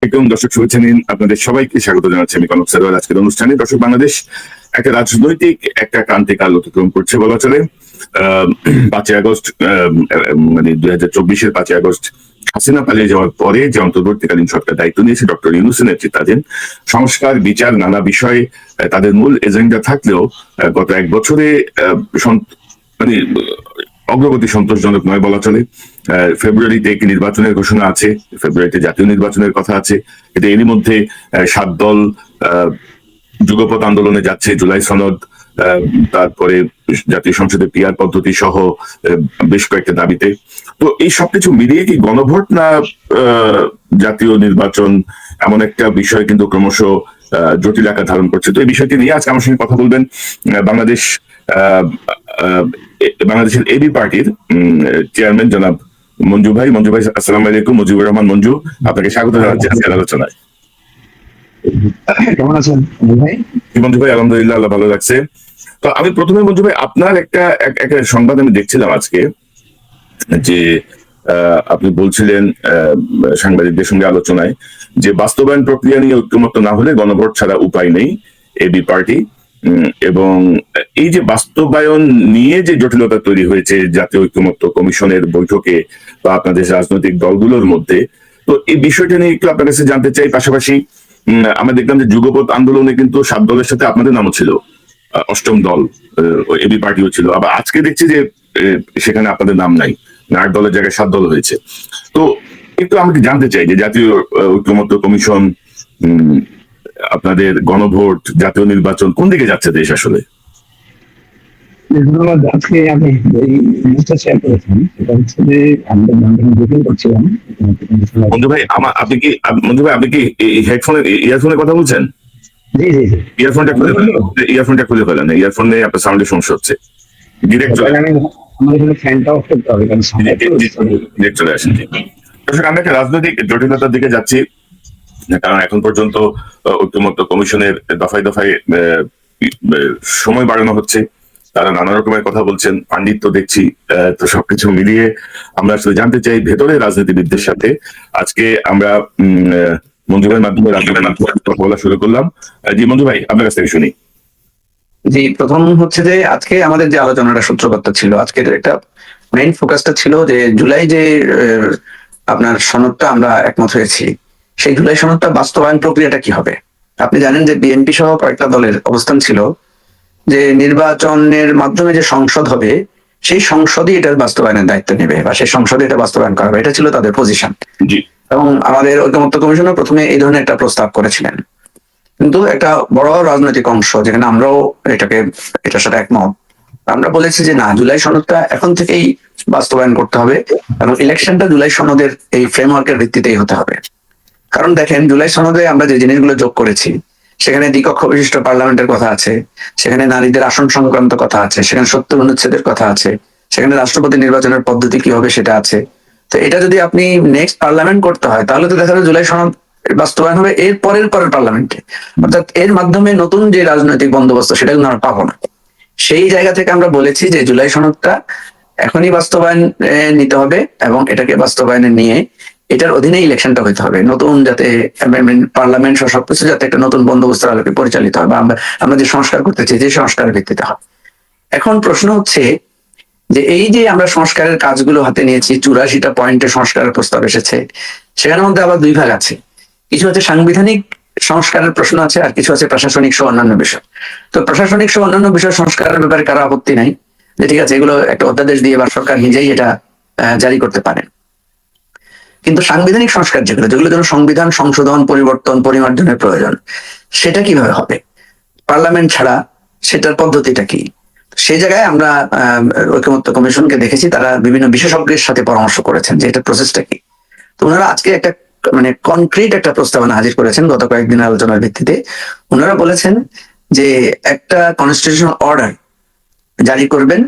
একদম দর্শক শুভেচ্ছা নিন, আপনাদের সবাইকে স্বাগত জানাচ্ছি আমি কনক সারোয়ার। আজকের অনুষ্ঠানে দর্শক বাংলাদেশ একটা রাজনৈতিক একটা ক্রান্তিকাল অতিক্রম করছে বলা চলে। 5ই আগস্ট, মানে 2024-এর 5ই আগস্ট হাসিনা পালিয়ে যাওয়ার পরে যে অন্তর্বর্তীকালীন সরকার দায়িত্ব নিয়েছে ডক্টর ইউনূসের নেতৃত্বাধীন, সংস্কার বিচার নানা বিষয়ে তাদের মূল এজেন্ডা থাকলেও গত এক বছরে মানে অগ্রগতি সন্তোষজনক নয় বলা চলে। ফেব্রুয়ারিতে একটি নির্বাচনের ঘোষণা আছে, ফেব্রুয়ারিতে জাতীয় নির্বাচনের কথা আছে, কিন্তু এরই মধ্যে 7 দল যুগপৎ আন্দোলনে যাচ্ছে, জুলাই সনদ, তারপরে জাতীয় সংসদে পিআর পদ্ধতি সহ বেশ কয়েকটা দাবিতে। তো এই সবকিছু মিলিয়ে কি গণভোট না জাতীয় নির্বাচন, এমন একটা বিষয় কিন্তু ক্রমশ জটিল আকার ধারণ করছে। তো এই বিষয়টি নিয়ে আজকে আমার সঙ্গে কথা বলবেন বাংলাদেশ বাংলাদেশের এবি পার্টির চেয়ারম্যান জনাব মঞ্জু ভাই। মঞ্জু ভাই, আসসালামু আলাইকুম। মুজিবুর রহমান মঞ্জু, আপনাকে স্বাগত জানাচ্ছি আজকের আলোচনায়। কেমন আছেন ভাই? মঞ্জু ভাই, আলহামদুলিল্লাহ, আল্লাহ ভালো লাগছে। তো আমি প্রথমে মঞ্জু ভাই, আপনার একটা সংবাদ আমি দেখছিলাম আজকে, যে আপনি বলছিলেন সাংবাদিকদের সঙ্গে আলোচনায় যে বাস্তবায়ন প্রক্রিয়া নিয়ে ঐক্যমত্য না হলে গণভোট ছাড়া উপায় নেই এবি পার্টি। এবং এই যে বাস্তবায়ন নিয়ে যে জটিলতা তৈরি হয়েছে জাতীয় ঐক্যমত্য কমিশনের বৈঠকে বা আপনাদের রাজনৈতিক দলগুলোর মধ্যে, তো এই বিষয়টা নিয়ে একটু আপনার কাছে জানতে চাই। পাশাপাশি আমরা দেখলাম যে যুগপৎ আন্দোলনে কিন্তু 7 দলের সাথে আপনাদের নামও ছিল, 8ম দল এবি পার্টিও ছিল। আবার আজকে দেখছি যে সেখানে আপনাদের নাম নাই, 8 দলের জায়গায় 7 দল হয়েছে। তো একটু আমাকে জানতে চাই যে জাতীয় ঐক্যমত্য কমিশন, আপনাদের গণভোট, জাতীয় নির্বাচন, কোন দিকে যাচ্ছে দেশ আসলে? ধন্যবাদ। আজকে আমি এই জিনিসটা শেয়ার করেছি, সেটা হচ্ছে যে আমরা মিটিং করছিলাম। মঞ্জু ভাই, মঞ্জু ভাই, আপনি কি ইয়ারফোনে কথা বলছেন? জি জি জি, ইয়ারফোনটা খুলে ফেলেন, ইয়ারফোনে আপনার সাউন্ডের সমস্যা হচ্ছে। ডিরেক্ট চলে আমার এখানে ফ্যানটা অফ করতে হবে, কারণ ডিরেক্ট চলে আসেন। দর্শক, আমরা একটা রাজনৈতিক জটিলতার দিকে যাচ্ছি, কারণ এখন পর্যন্ত ঐক্যমত্য কমিশনের দফায় দফায় সময় বাড়ানো হচ্ছে, তারা নানা রকমের কথা বলছেন, পাণ্ডিত্য দেখছি। তো সবকিছু মিলিয়ে আমরা আসলে জানতে চাই ভেতরে রাজনীতিবিদদের সাথে। আজকে আমরা মঞ্জু ভাইয়ের মাধ্যমে কথা বলা শুরু করলাম। জি মঞ্জু ভাই, আপনার কাছ থেকে শুনি। জি, প্রথম হচ্ছে যে আজকে আমাদের যে আলোচনাটা সূত্রপাত ছিল, আজকের একটা মেইন ফোকাসটা ছিল যে জুলাই যে আপনার সনদটা আমরা একমত হয়েছি, সেই জুলাই সনদটা বাস্তবায়ন প্রক্রিয়াটা কি হবে। আপনি জানেন যে বিএনপি সহ কয়েকটা দলের অবস্থান ছিল যে নির্বাচনের মাধ্যমে যে সংসদ হবে, সেই সংসদই এটার বাস্তবায়নের দায়িত্ব নেবে বা সেই সংসদে এটা বাস্তবায়ন করা হবে, এটা ছিল তাদের পজিশন। এবং আমাদের ঐকমত্য কমিশনও প্রথমে এই ধরনের একটা প্রস্তাব করেছিলেন। কিন্তু একটা বড় রাজনৈতিক অংশ, যেখানে আমরাও এটার সাথে একমত, আমরা বলেছি যে না, জুলাই সনদটা এখন থেকেই বাস্তবায়ন করতে হবে এবং ইলেকশনটা জুলাই সনদের এই ফ্রেমওয়ার্কের ভিত্তিতেই হতে হবে। কারণ দেখেন, জুলাই সনদে আমরা যে জিনিসগুলো যোগ করেছি, সেখানে দ্বিকক্ষ বিশিষ্ট পার্লামেন্টের কথা আছে, সেখানে নারীদের আসন সংক্রান্ত কথা আছে, সেখানে 70 অনুচ্ছেদের কথা আছে, সেখানে রাষ্ট্রপতি নির্বাচনের পদ্ধতি কি হবে সেটা আছে। তো এটা যদি আপনি নেক্সট পার্লামেন্ট করতে হয়, তাহলে তো দেখা যাবে জুলাই সনদ বাস্তবায়ন হবে এর পরের পার্লামেন্টে, অর্থাৎ এর মাধ্যমে নতুন যে রাজনৈতিক বন্দোবস্ত সেটা কিন্তু আমরা পাবো না। সেই জায়গা থেকে আমরা বলেছি যে জুলাই সনদটা এখনই বাস্তবায়ন নিতে হবে এবং এটাকে বাস্তবায়নে নিয়ে এটার অধীনে ইলেকশনটা হইতে হবে, নতুন যাতে পার্লামেন্ট সহ সবকিছু যাতে একটা নতুন বন্দোবস্তের আলোকে পরিচালিত হয়, বা আমরা যে সংস্কার করতে চাই যে সংস্কারের ভিত্তিতে হয়। এখন প্রশ্ন হচ্ছে যে এই যে আমরা সংস্কারের কাজগুলো হাতে নিয়েছি, 84টা পয়েন্টে সংস্কারের প্রস্তাব এসেছে, সেখানের মধ্যে আবার 2 ভাগ আছে। কিছু হচ্ছে সাংবিধানিক সংস্কারের প্রশ্ন আছে, আর কিছু আছে প্রশাসনিক সহ অন্যান্য বিষয়। তো প্রশাসনিক সহ অন্যান্য বিষয় সংস্কারের ব্যাপারে কারো আপত্তি নাই, যে ঠিক আছে, এগুলো একটা অধ্যাদেশ দিয়ে বা সরকার নিজেই এটা জারি করতে পারেন। কিন্তু সাংবিধানিক সংস্কার যেগুলো যেগুলোর জন্য সংবিধান সংশোধন, পরিবর্তন, পরিমার্জনের প্রয়োজন, সেটা কিভাবে হবে পার্লামেন্ট ছাড়া, সেটার পদ্ধতিটা কি? সেই জায়গায় আমরা ঐকমত্য কমিশনকে দেখেছি, তারা বিভিন্ন বিশেষজ্ঞের সাথে পরামর্শ করেছেন যে এটা প্রসেসটা কি। তো ওনারা আজকে একটা মানে কনক্রিট একটা প্রস্তাবনা হাজির করেছেন গত কয়েকদিন আলোচনার ভিত্তিতে। ওনারা বলেছেন যে একটা কনস্টিটিউশনাল অর্ডার জারি করবেন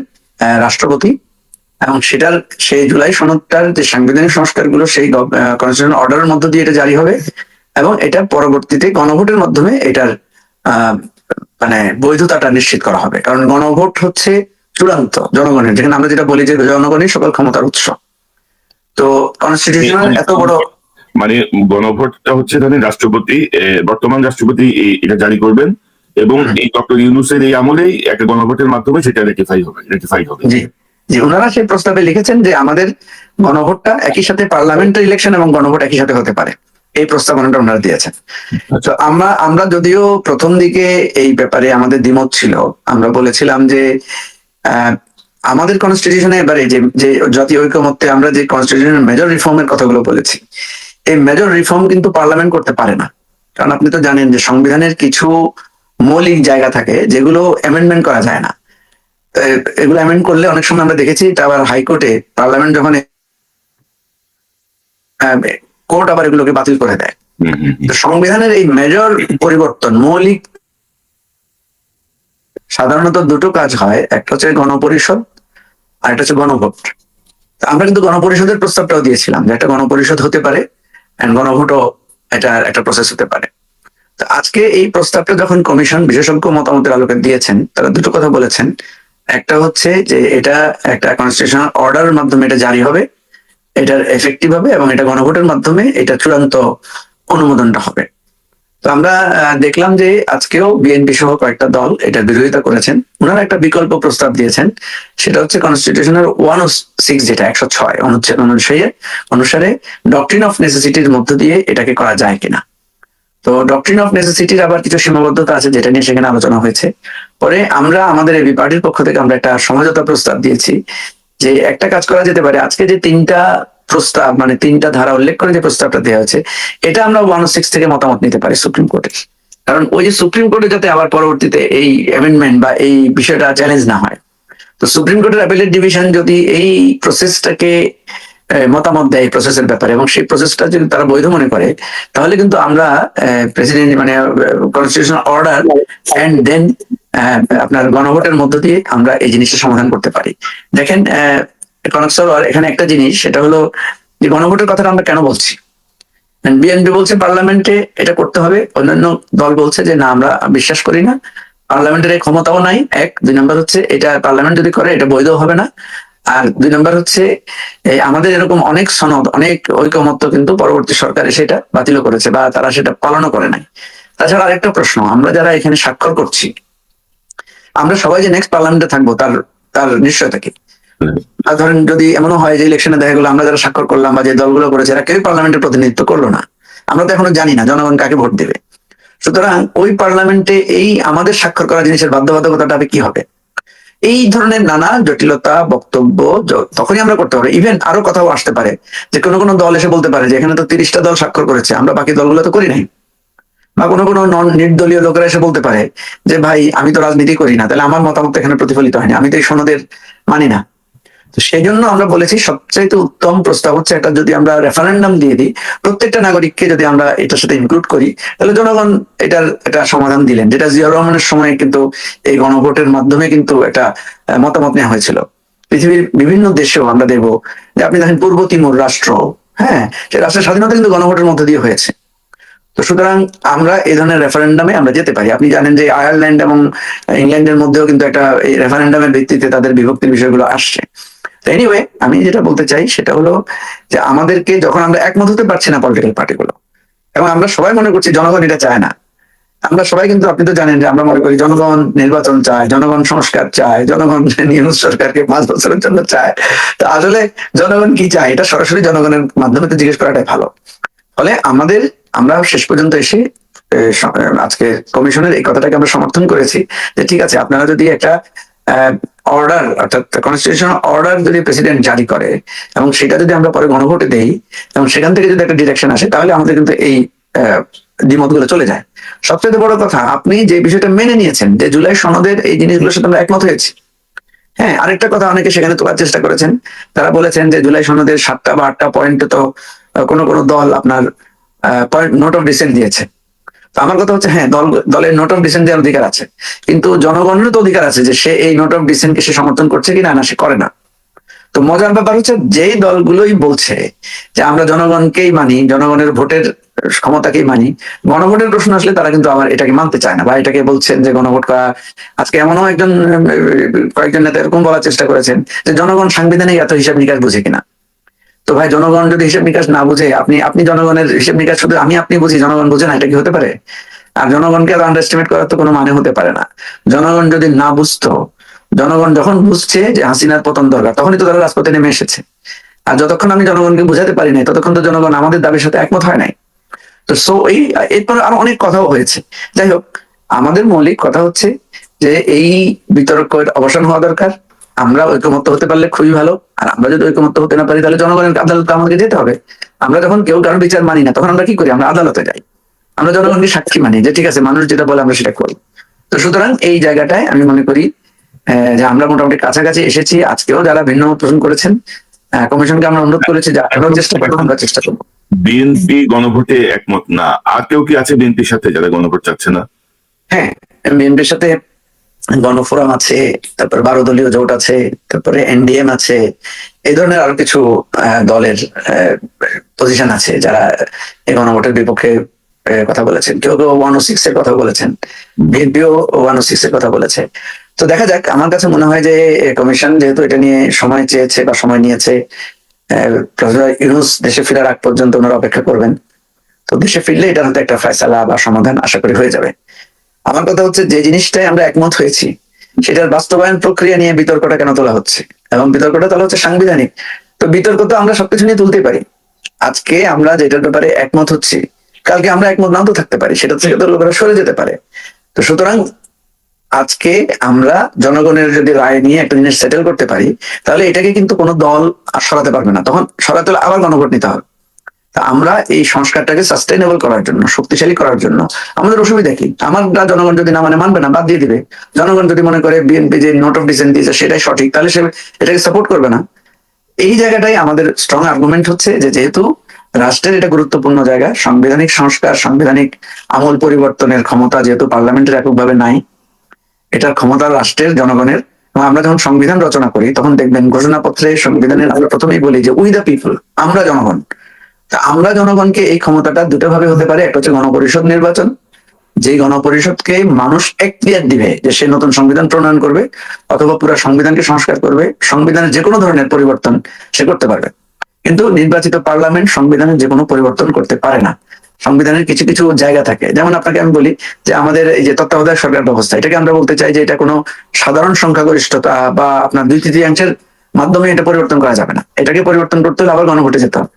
রাষ্ট্রপতি, এবং সেটার সেই জুলাই সনদটার যে সাংবিধানিক সংস্কারগুলো সেই কনস্টিটিউশনাল অর্ডারের মধ্য দিয়ে এটা জারি হবে, এবং এটা পরবর্তীতে গণভোটের মাধ্যমে এটার মানে বৈধতাটা নিশ্চিত করা হবে। কারণ গণভোট হচ্ছে চূড়ান্ত জনগণের, যেখানে আমরা যেটা বলি যে জনগণই সকল ক্ষমতার উৎস। তো কনস্টিটিউশনাল এত বড় মানে গণভোটটা হচ্ছে ধরেন রাষ্ট্রপতি, বর্তমান রাষ্ট্রপতি এটা জারি করবেন, এবং এই ডক্টর ইউনূসের এই আমলেই একটা গণভোটের মাধ্যমে সেটা রেটিফাই হবে। জি জি, ওনারা সেই প্রস্তাবে লিখেছেন যে আমাদের গণভোটটা একই সাথে পার্লামেন্টারি ইলেকশন এবং গণভোট একই সাথে হতে পারে, এই প্রস্তাবনাটা ওনারা দিয়েছেন। তো আমরা যদিও প্রথম দিকে এই ব্যাপারে আমাদের দ্বিমত ছিল, আমরা বলেছিলাম যে আমাদের কনস্টিটিউশনে এবারে যে জাতীয় ঐকমত্যে আমরা যে কনস্টিটিউশনের মেজর রিফর্মের কথাগুলো বলেছি, এই মেজর রিফর্ম কিন্তু পার্লামেন্ট করতে পারে না। কারণ আপনি তো জানেন যে সংবিধানের কিছু মৌলিক জায়গা থাকে যেগুলো অ্যামেন্ডমেন্ট করা যায় না। এগুলো অ্যামেন্ড করলে অনেক সময় আমরা দেখেছি এটা আবার হাইকোর্টে পার্লামেন্ট যখন কোর্ট আবার এগুলোকে বাতিল করে দেয়। তো সংবিধানের এই মেজর পরিবর্তন, মৌলিক, সাধারণত দুটো কাজ হয়, একটা হচ্ছে গণপরিষদ আর একটা হচ্ছে গণভোট। আমরা কিন্তু গণপরিষদের প্রস্তাবটাও দিয়েছিলাম যে একটা গণপরিষদ হতে পারে, গণভোটও এটা একটা প্রসেস হতে পারে। তো আজকে এই প্রস্তাবটা যখন কমিশন বিশেষজ্ঞ মতামতের আলোকে দিয়েছেন, তারা দুটো কথা বলেছেন। একটা হচ্ছে যে এটা একটা কনস্টিটিউশনাল অর্ডারের মাধ্যমে এটা জারি হবে, এটার এফেক্টিভ হবে, এবং এটা গণভোটের মাধ্যমে এটা চূড়ান্ত অনুমোদনটা হবে। তো আমরা দেখলাম যে আজকেও বিএনপি সহ কয়েকটা দল এটা বিরোধিতা করেছেন। ওনারা একটা বিকল্প প্রস্তাব দিয়েছেন, সেটা হচ্ছে কনস্টিটিউশনের 106, যেটা 106 অনুচ্ছেদ অনুসারে ডক্ট্রিন অফ নেসেসিটির মধ্য দিয়ে এটাকে করা যায় কিনা। তো ডক্ট্রিন অফ নেসেসিটির আবার কিছু সীমাবদ্ধতা আছে, যেটা নিয়ে সেখানে আলোচনা হয়েছে। পরে আমরা আমাদের এবি পার্টির পক্ষ থেকে আমরা একটা সমঝোতা প্রস্তাব দিয়েছি যে একটা কাজ করা যেতে পারে। আজকে যে তিনটা প্রস্তাব, মানে তিনটা ধারা উল্লেখ করে যে প্রস্তাবটা দেওয়া হয়েছে, এটা আমরা 106 থেকে মতামত নিতে পারি সুপ্রিম কোর্টে। কারণ ওই যে সুপ্রিম কোর্টে যাতে আবার পরবর্তীতে এই অ্যামেন্ডমেন্ট বা এই বিষয়টা চ্যালেঞ্জ না হয়, তো সুপ্রিম কোর্টের অ্যাপিলেট ডিভিশন যদি এই প্রসেসটাকে মতামত দেয় প্রসেসের ব্যাপারে, এবং সেই প্রসেসটা যদি তারা বৈধ মনে করে, তাহলে কিন্তু আমরা প্রেসিডেন্ট মানে কনস্টিটিউশনাল অর্ডার এন্ড দেন আপনার গণভোটের মধ্য দিয়ে আমরা এই জিনিসটা সমাধান করতে পারি। দেখেন কনক সরোয়ার, এখানে একটা জিনিস, সেটা হলো যে গণভোটের কথাটা আমরা কেন বলছি। বিএনপি বলছে পার্লামেন্টে এটা করতে হবে, অন্যান্য দল বলছে যে না, আমরা বিশ্বাস করি না, পার্লামেন্টের ক্ষমতাও নাই। দুই নম্বর হচ্ছে এটা পার্লামেন্ট যদি করে এটা বৈধ হবে না। আর দুই নম্বর হচ্ছে আমাদের এরকম অনেক সনদ, অনেক ঐকমত্য কিন্তু পরবর্তী সরকার সেটা বাতিল করেছে বা তারা সেটা পালনও করে নাই। তাছাড়া আরেকটা প্রশ্ন, আমরা যারা এখানে স্বাক্ষর করছি, আমরা সবাই যে নেক্সট পার্লামেন্টে থাকবো তার নিশ্চয়তা কি? ধরেন যদি এমনও হয় যে ইলেকশনে দেখা গেলো আমরা যারা স্বাক্ষর করলাম বা যে দলগুলো করেছে এরা কেউ পার্লামেন্টের প্রতিনিধিত্ব করলো না, আমরা তো এখনো জানি না জনগণ কাকে ভোট দেবে। সুতরাং ওই পার্লামেন্টে এই আমাদের স্বাক্ষর করা জিনিসের বাধ্যবাধকতাটা কি হবে? এই ধরনের নানা জটিলতা বক্তব্য তখনই আমরা করতে পারবো। ইভেন আরো কথাও আসতে পারে যে কোনো কোনো দল এসে বলতে পারে যে এখানে তো 30টা দল স্বাক্ষর করেছে, আমরা বাকি দলগুলো তো করি নাই। বা কোনো কোনো নন নির্দলীয় লোকেরা এসে বলতে পারে যে ভাই আমি তো রাজনীতি করি না, তাহলে আমার মতামত এখানে প্রতিফলিত হয়নি, আমি তো এই সনদের মানি না। তো সেই জন্য আমরা বলেছি সবচাইতে উত্তম প্রস্তাব হচ্ছে একটা, যদি আমরা রেফারেন্ডাম দিয়ে দিই, প্রত্যেকটা নাগরিককে যদি আমরা এটার সাথে ইনক্লুড করি, তাহলে জনগণ এটার একটা সমাধান দিলেন, যেটা জিয়াউর রহমানের সময় কিন্তু এই গণভোটের মাধ্যমে কিন্তু একটা মতামত নেওয়া হয়েছিল। পৃথিবীর বিভিন্ন দেশেও আমরা দেখবো যে আপনি দেখেন পূর্ব তিমুর রাষ্ট্র, হ্যাঁ, সে রাষ্ট্রের স্বাধীনতা কিন্তু গণভোটের মধ্যে দিয়ে হয়েছে। তো সুতরাং আমরা এই ধরনের রেফারেন্ডামে আমরা যেতে পারি। আপনি জানেন যে আয়ারল্যান্ড এবং ইংল্যান্ডের মধ্যেও কিন্তু একটা এই রেফারেন্ডামের ভিত্তিতে তাদের বিভক্তির বিষয়গুলো আসছে। এনিওয়ে, আমি যেটা বলতে চাই সেটা হলো যে আমাদেরকে যখন আমরা একমত হতে পারছি না পলিটিক্যাল পার্টিগুলো, এবং আমরা সবাই মনে করছি জনগণ এটা চায় না, আমরা সবাই কিন্তু আপনি তো জানেন যে আমরা মনে করি জনগণ নির্বাচন চায়, জনগণ সংস্কার চায়, জনগণ নিউজ সরকারকে 5 বছরের জন্য চায়। তো আসলে জনগণ কি চায় এটা সরাসরি জনগণের মাধ্যমে তো জিজ্ঞেস করাটাই ভালো। ফলে আমরা শেষ পর্যন্ত এসে আজকে কমিশনের এই কথাটাকে আমরা সমর্থন করেছি যে ঠিক আছে, আপনারা যদি একটা অর্ডার, অর্থাৎ কনস্টিটিউশনাল অর্ডার যদি প্রেসিডেন্ট জারি করে এবং সেটা যদি আমরা পরে গণভোটে দেই এবং সেখান থেকে যদি একটা ডিরেকশন আসে, তাহলে আমাদের কিন্তু এই দ্বিমতগুলো চলে যায়। সবচেয়ে বড় কথা, আপনি যে বিষয়টা মেনে নিয়েছেন যে জুলাই সনদের এই জিনিসগুলোর সাথে আমরা একমত হয়েছি। হ্যাঁ, আরেকটা কথা অনেকে সেখানে তোলার চেষ্টা করেছেন, তারা বলেছেন যে জুলাই সনদের 7টা বা 8টা পয়েন্টে তো কোনো কোনো দল আপনার নোট অফ ডিসেন্ট দিয়েছে। তো আমার কথা হচ্ছে হ্যাঁ, দলের নোট অফ ডিসেন্ট দেওয়ার অধিকার আছে, কিন্তু জনগণের তো অধিকার আছে যে সে এই নোট অফ ডিসেন্টকে সে সমর্থন করছে কিনা, না সে করে না। তো মজার ব্যাপার হচ্ছে যেই দলগুলোই বলছে যে আমরা জনগণকেই মানি, জনগণের ভোটের ক্ষমতাকেই মানি, গণভোটের প্রশ্ন আসলে তারা কিন্তু আবার এটাকে মানতে চায় না বা এটাকে বলছেন যে গণভোট করা। আজকে এমনও কয়েকজন নেতা এরকম বলার চেষ্টা করেছেন যে জনগণ সাংবিধানিক এত হিসাব নিকাশ বুঝে কিনা। তো ভাই জনগণ যদি হিসাব নিকাশ না বুঝে, আপনি আপনি জনগণের হিসাব নিকাশ শুধু আপনি বুঝি, জনগণ বুঝে না, এটা কি হতে পারে? আর জনগণকে আর আন্ডারস্টিমেট করার তো কোনো মানে হতে পারে না। জনগণ যদি না বুঝতো, জনগণ যখন বুঝছে যে হাসিনার পতন দরকার, তখনই তো তারা রাজপথে নেমে এসেছে। আর যতক্ষণ আমি জনগণকে বুঝাতে পারি নাই, ততক্ষণ তো জনগণ আমাদের দাবির সাথে একমত হয় নাই। তো সো এরপর আরো অনেক কথাও হয়েছে। যাই হোক, আমাদের মৌলিক কথা হচ্ছে যে এই বিতর্কের অবসান হওয়া দরকার। আমরা ঐকমত্য হতে পারলে খুবই ভালো। আর আমরা যদি ঐকমত্য হতে না পারি, তাহলে জনগণের আদালতে আমাদেরকে যেতে হবে। আমরা যখন কেউ কারোর বিচার মানি না, তখন আমরা কি করি? আমরা আদালতে যাই। আমরা জনগণকে সাক্ষী মানি যে ঠিক আছে, মানুষ যেটা বলে আমরা সেটা করি। তো সুতরাং এই জায়গাটায় আমি মনে করি যে আমরা মোটামুটি কাছাকাছি এসেছি। আজকেও যারা ভিন্ন মত পোষণ করেছেন, কমিশনকে আমরা অনুরোধ করেছি যে আরো চেষ্টা করবো, আমরা চেষ্টা করবো। বিএনপি গণভোটে একমত না, আর কেউ কি আছে বিএনপির সাথে যারা গণভোট চাচ্ছে না? হ্যাঁ, বিএনপির সাথে গণফোরাম আছে, তারপর 12 দলীয় জোট আছে, তারপরে এনডিএম আছে, এই ধরনের আরো কিছু দলের পজিশন আছে যারা এই গণভোটের বিপক্ষে কথা বলেছেন। কেউ কেউ 106 এর কথা বলেছেন, বিএনপিও 106 এর কথা বলেছে। তো দেখা যাক। আমার কাছে মনে হয় যে কমিশন যেহেতু এটা নিয়ে সময় চেয়েছে বা সময় নিয়েছে, প্রফেসর ইউনূস দেশে ফেরার আগ পর্যন্ত ওনারা অপেক্ষা করবেন। তো দেশে ফিরলে এটার হয়তো একটা ফয়সালা বা সমাধান আশা করি হয়ে যাবে। আমার কথা হচ্ছে, যে জিনিসটাই আমরা একমত হয়েছি সেটার বাস্তবায়ন প্রক্রিয়া নিয়ে বিতর্কটা কেন তোলা হচ্ছে, এবং বিতর্কটা তোলা হচ্ছে সাংবিধানিক। তো বিতর্ক তো আমরা সবকিছু নিয়ে তুলতে পারি। আজকে আমরা যেটার ব্যাপারে একমত হচ্ছি, কালকে আমরা একমত নাও তো থাকতে পারি, সেটা থেকে তো লোকেরা সরে যেতে পারে। তো সুতরাং আজকে আমরা জনগণের যদি রায় নিয়ে একটা জিনিস সেটেল করতে পারি, তাহলে এটাকে কিন্তু কোনো দল আর সরাতে পারবে না। তখন সরাতে হলে আবার গণভোট নিতে হবে। তা আমরা এই সংস্কারটাকে সাস্টেইনেবল করার জন্য, শক্তিশালী করার জন্য আমাদের অসুবিধা কি? আমার জনগণ যদি না মানবে না, বাদ দিয়ে দিবে। জনগণ যদি মনে করে বিএনপি যে নোট অফ ডিসেন্ট দিয়েছে সেটাই সঠিক, তাহলে সে এটাকে সাপোর্ট করবে না। এই জায়গাটাই আমাদের স্ট্রং আর্গুমেন্ট হচ্ছে যে যেহেতু রাষ্ট্রের এটা গুরুত্বপূর্ণ জায়গা, সাংবিধানিক সংস্কার, সাংবিধানিক আমল পরিবর্তনের ক্ষমতা যেহেতু পার্লামেন্টের এককভাবে নাই, এটার ক্ষমতা রাষ্ট্রের, জনগণের। এবং আমরা যখন সংবিধান রচনা করি, তখন দেখবেন ঘোষণাপত্রে সংবিধানের আমরা প্রথমেই বলি যে উই দ্য পিপল, আমরা জনগণ। তা আমরা জনগণকে এই ক্ষমতাটা দুটো ভাবে হতে পারে। একটা হচ্ছে গণপরিষদ নির্বাচন, যে গণপরিষদকে মানুষ এখতিয়ার দিবে যে সে নতুন সংবিধান প্রণয়ন করবে, অথবা পুরো সংবিধানকে সংস্কার করবে, সংবিধানের যে কোনো ধরনের পরিবর্তন সে করতে পারবে। কিন্তু নির্বাচিত পার্লামেন্ট সংবিধানের যে কোনো পরিবর্তন করতে পারে না। সংবিধানের কিছু কিছু জায়গা থাকে, যেমন আপনাকে আমি বলি যে আমাদের এই যে তত্ত্বাবধায়ক সরকার ব্যবস্থা, এটাকে আমরা বলতে চাই যে এটা কোনো সাধারণ সংখ্যাগরিষ্ঠতা বা আপনার 2/3 মাধ্যমে এটা পরিবর্তন করা যাবে না। এটাকে পরিবর্তন করতে হলে আবার গণভোটে যেতে হবে।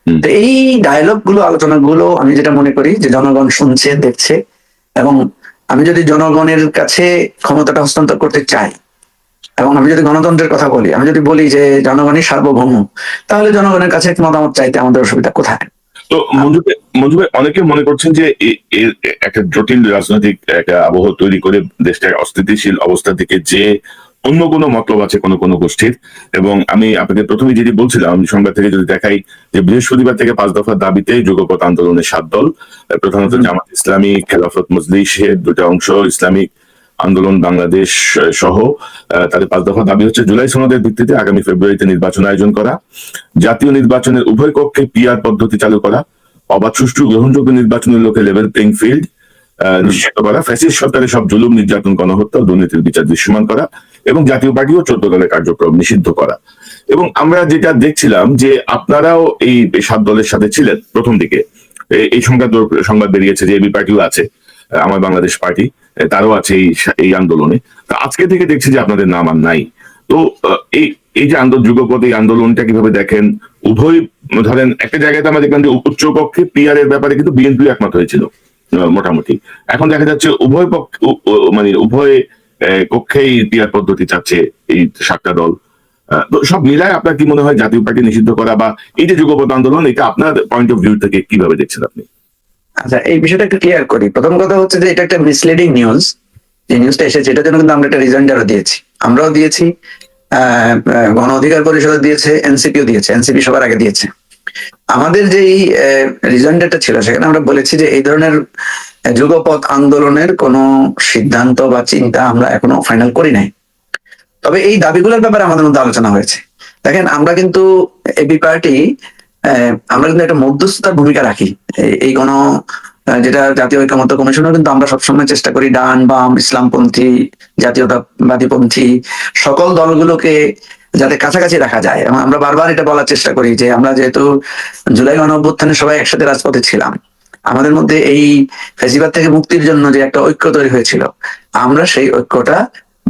তো এই ডায়ালগ গুলো, আলোচনা গুলো আমি যেটা মনে করি যে জনগণ শুনছে, দেখছে। এবং আমি যদি জনগণের কাছে ক্ষমতাটা হস্তান্তর করতে চাই, এবং আমি যদি গণতন্ত্রের কথা বলি, আমি যদি বলি যে জনগণই সার্বভৌম, তাহলে জনগণের কাছে মতামত চাইতে আমাদের অসুবিধা কোথায়? তো মঞ্জু ভাই, অনেকে মনে করছেন যে একটা জটিল রাজনৈতিক একটা আবহ তৈরি করে দেশটা অস্থিতিশীল অবস্থা থেকে যে অন্য কোনো মতলব আছে কোনো গোষ্ঠীর। এবং আমি আপনাকে প্রথমে যেটি বলছিলাম, আমি সংবাদ থেকে যদি দেখাই যে বৃহস্পতিবার থেকে 5 দফার দাবিতে যুগপৎ আন্দোলনের 7 দল, প্রধানত জামাত ইসলামী, খেলাফত মজলিসের 2টা অংশ, ইসলামিক আন্দোলন বাংলাদেশ সহ, তাদের 5 দফা দাবি হচ্ছে জুলাই সনদের ভিত্তিতে আগামী ফেব্রুয়ারিতে নির্বাচন আয়োজন করা, জাতীয় নির্বাচনের উভয় কক্ষে পিআর পদ্ধতি চালু করা, অবাধ সুষ্ঠু গ্রহণযোগ্য নির্বাচনের লক্ষ্যে লেভেল প্লেইং ফিল্ড নিশ্চিত করা, ফ্যাসিস্ট সরকারের সব জুলুম, নির্যাতন, গণহত্যা, দুর্নীতির বিচার দৃশ্যমান করা, এবং জাতীয় পার্টি ও 14 দলের কার্যক্রম নিষিদ্ধ করা। এবং আমরা যেটা দেখছিলাম যে আপনারাও এই 7 দলের সাথে ছিলেন প্রথম দিকে। এই সংবাদ বেরিয়েছে যে এবি পার্টিও আছে, আমার বাংলাদেশ পার্টি, তারও আছে এই আন্দোলনে। তা আজকে থেকে দেখছি যে আপনাদের নাম আর নাই। তো এই যে যুগপৎ এই আন্দোলনটা কিভাবে দেখেন? উভয়, ধরেন একটা জায়গাতে আমরা দেখলাম যে উচ্চ কক্ষে পিআর এর ব্যাপারে কিন্তু বিএনপি একমত হয়েছিল মোটামুটি। এখন দেখা যাচ্ছে উভয় পক্ষ, মানে উভয় কক্ষেই পিআর পদ্ধতি চাচ্ছে এই 7টা দল। তো সব মিলায় আপনার কি মনে হয় জাতীয় পার্টি নিষিদ্ধ করা বা এই যে যুগপৎ আন্দোলন, এটা আপনার পয়েন্ট অফ ভিউ থেকে কিভাবে দেখছেন আপনি? আচ্ছা, এই বিষয়টা একটু ক্লিয়ার করি। প্রথম কথা হচ্ছে যে এটা একটা মিসলিডিং নিউজ। যে নিউজটা এসেছে এটার জন্য কিন্তু আমরা একটা রিজয়েন্ডারও দিয়েছি, আমরাও দিয়েছি, গণ অধিকার পরিষদ দিয়েছে, এনসিপিও দিয়েছে, এনসিপি সবার আগে দিয়েছে। আমাদের যে রিজয়েন্ডারটা ছিল সেখানে আমরা বলেছি যে এই ধরনের যুগপৎ আন্দোলনের কোনো সিদ্ধান্ত বা চিন্তা আমরা এখনো ফাইনাল করি নাই। তবে এই দাবিগুলোর ব্যাপারে আমাদের মধ্যে আলোচনা হয়েছে। দেখেন, আমরা কিন্তু এবি পার্টি, আমরা কিন্তু একটা মধ্যস্থতার ভূমিকা রাখি। এই যেটা জাতীয় ঐকমত্য কমিশনও কিন্তু আমরা সবসময় চেষ্টা করি ডান বাম ইসলামপন্থী জাতীয়তাবাদীপন্থী সকল দলগুলোকে যাতে কাছাকাছি রাখা যায়। এবং আমরা বারবার এটা বলার চেষ্টা করি যে আমরা যেহেতু জুলাই গণঅভ্যুত্থানে সবাই একসাথে রাজপথে ছিলাম, আমাদের মধ্যে এই ফেসিবাদ থেকে মুক্তির জন্য যে একটা ঐক্য তৈরি হয়েছিল, আমরা সেই ঐক্যটা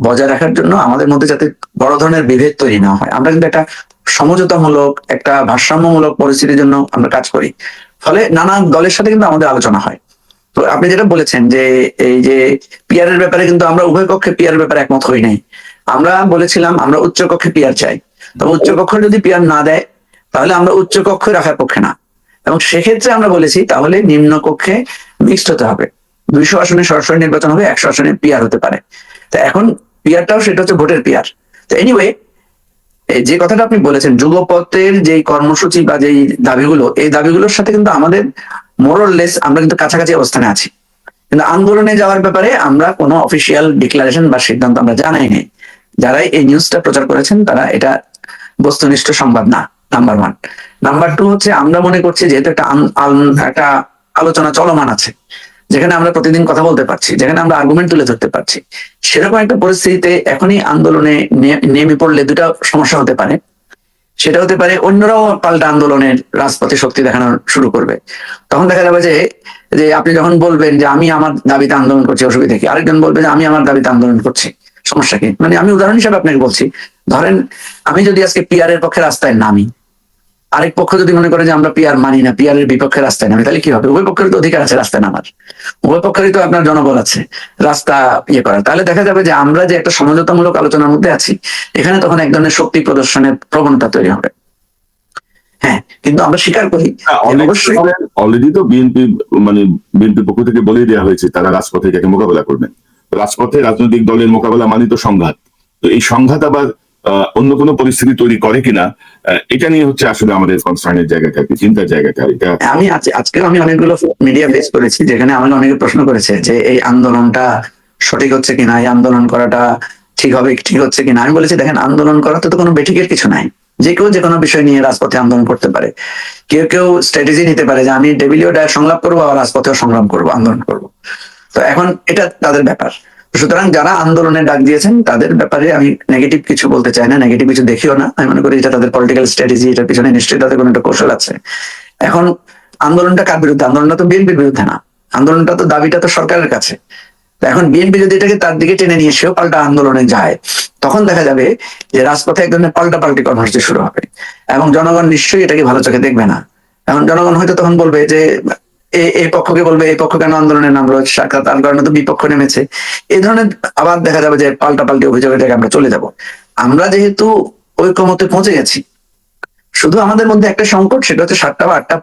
বজায় রাখার জন্য আমাদের মধ্যে যাতে বড় ধরনের বিভেদ তৈরি না হয়, আমরা কিন্তু একটা সমঝোতামূলক, একটা ভারসাম্যমূলক পরিস্থিতির জন্য আমরা কাজ করি। ফলে নানা দলের সাথে কিন্তু আমাদের আলোচনা হয়। তো আপনি যেটা বলেছেন যে এই যে পিআর এর ব্যাপারে, কিন্তু আমরা উভয় পক্ষে পিআর এর ব্যাপারে একমত হই নাই। আমরা বলেছিলাম আমরা উচ্চ কক্ষে পিআর চাই, তবে উচ্চ কক্ষ যদি পিআর না দেয় তাহলে আমরা উচ্চ কক্ষে রাখার পক্ষে না। এবং সেক্ষেত্রে আমরা বলেছি তাহলে নিম্ন কক্ষে মিক্সড হতে হবে, 200 আসনে সরাসরি নির্বাচন হবে, 100 আসনে পিআর হতে পারে। তো এখন পিআরটাও সেটা হচ্ছে ভোটের পিআর। তো এনিওয়ে, যে কথাটা আপনি বলেছেন যুগপথের যে কর্মসূচি বা যেই দাবিগুলো, এই দাবিগুলোর সাথে কিন্তু আমাদের মোরলেস আমরা কিন্তু কাছাকাছি অবস্থানে আছি। কিন্তু আন্দোলনে যাওয়ার ব্যাপারে আমরা কোনো অফিসিয়াল ডিক্লারেশন বা সিদ্ধান্ত আমরা জানাই নেই। যারাই এই নিউজটা প্রচার করেছেন তারা এটা বস্তুনিষ্ঠ সংবাদ না, নাম্বার 1। নাম্বার 2 হচ্ছে আমরা মনে করছি যেহেতু একটা আলোচনা চলমান আছে, যেখানে আমরা প্রতিদিন কথা বলতে পারছি, যেখানে আমরা আর্গুমেন্ট তুলে ধরতে পারছি, সেরকম একটা পরিস্থিতিতে এখনই আন্দোলনে নেমে পড়লে দুটা সমস্যা হতে পারে। সেটা হতে পারে অন্যরাও পাল্টা আন্দোলনের রাজপথে শক্তি দেখানো শুরু করবে। তখন দেখা যাবে যে যে আপনি যখন বলবেন যে আমি আমার দাবিতে আন্দোলন করছি অসুবিধা কি, আরেকজন বলবে যে আমি আমার দাবিতে আন্দোলন করছি, সমস্যা কি। মানে আমি উদাহরণ হিসাবে আপনাকে বলছি, ধরেন আমি যদি আজকে পিআর এর পক্ষে রাস্তায় নামি, আরেক পক্ষ যদি মনে করে যে আমরা পিআর মানি না, পিআর এর বিপক্ষে রাস্তায় নামি, তাহলে কি হবে? উভয় পক্ষের তো অধিকার আছে রাস্তায় নামার, উভয় পক্ষেরই তো আপনার জনবল আছে রাস্তা ইয়ে করার। তাহলে দেখা যাবে যে আমরা যে একটা সমঝোতামূলক আলোচনার মধ্যে আছি, এখানে তখন এক ধরনের শক্তি প্রদর্শনের প্রবণতা তৈরি হবে। হ্যাঁ, কিন্তু আমরা স্বীকার করি অবশ্যই অলরেডি তো বিএনপি মানে বিএনপির পক্ষ থেকে বলেই দেওয়া হয়েছে তারা রাজপথে এটাকে মোকাবেলা করবেন। রাজপথে রাজনৈতিক দলের মোকাবেলা মানে তো সংঘাত। তো এই সংঘাত আবার অন্য কোনো পরিস্থিতি তৈরি করে কিনা, এটা নিয়ে হচ্ছে আসলে আমাদের কনসার্নের জায়গাটা, চিন্তার জায়গাটা। এটা আমি আজকেও আমি অনেকগুলো মিডিয়া ফেস করেছি যেখানে আমাকে অনেকে প্রশ্ন করেছে যে এই আন্দোলনটা সঠিক হচ্ছে কিনা, এই আন্দোলন করাটা ঠিক হচ্ছে কিনা। আমি বলেছি দেখেন, আন্দোলন করাতে তো কোনো বেঠিকের কিছু নাই, যে কেউ যে কোনো বিষয় নিয়ে রাজপথে আন্দোলন করতে পারে। কেউ কেউ স্ট্র্যাটেজি নিতে পারে যে আমি টেবিলেও সংলাপ করবো, আর রাজপথেও সংগ্রাম করবো, আন্দোলন করবো। তো এখন এটা তাদের ব্যাপার। সুতরাং যারা আন্দোলনের ডাক দিয়েছেন তাদের ব্যাপারে আমি নেগেটিভ কিছু বলতে চাই না, নেগেটিভ কিছু দেখিও না। আমি মনে করি এটা তাদের পলিটিক্যাল স্ট্র্যাটেজি, এটার পিছনে নিশ্চয়ই তাদের কোনো একটা কৌশল আছে। এখন আন্দোলনটা কার বিরুদ্ধে? আন্দোলনটা তো বিএনপির বিরুদ্ধে না, আন্দোলনটা তো দাবিটা তো সরকারের কাছে। এখন বিএনপি যদি এটাকে তার দিকে টেনে নিয়ে সেও পাল্টা আন্দোলনে যায়, তখন দেখা যাবে যে রাজপথে এক ধরনের পাল্টাপাল্টি কর্মসূচি শুরু হবে, এবং জনগণ নিশ্চয়ই এটাকে ভালো চোখে দেখবে না। এখন জনগণ হয়তো তখন বলবে যে এই পক্ষকে বলবে এই পক্ষ কেন আন্দোলনে নামলো, সাক্ষাৎ তার কারণে তো বিপক্ষ নেমেছে। এই ধরনের আবার দেখা যাবে যে পাল্টাপাল্টি অভিযোগের জায়গায় আমরা চলে যাব। আমরা যেহেতু ঐকমত্যে পৌঁছে গেছি, শুধু আমাদের মধ্যে একটা সংকট, সেটা হচ্ছে 7টা বা 8টা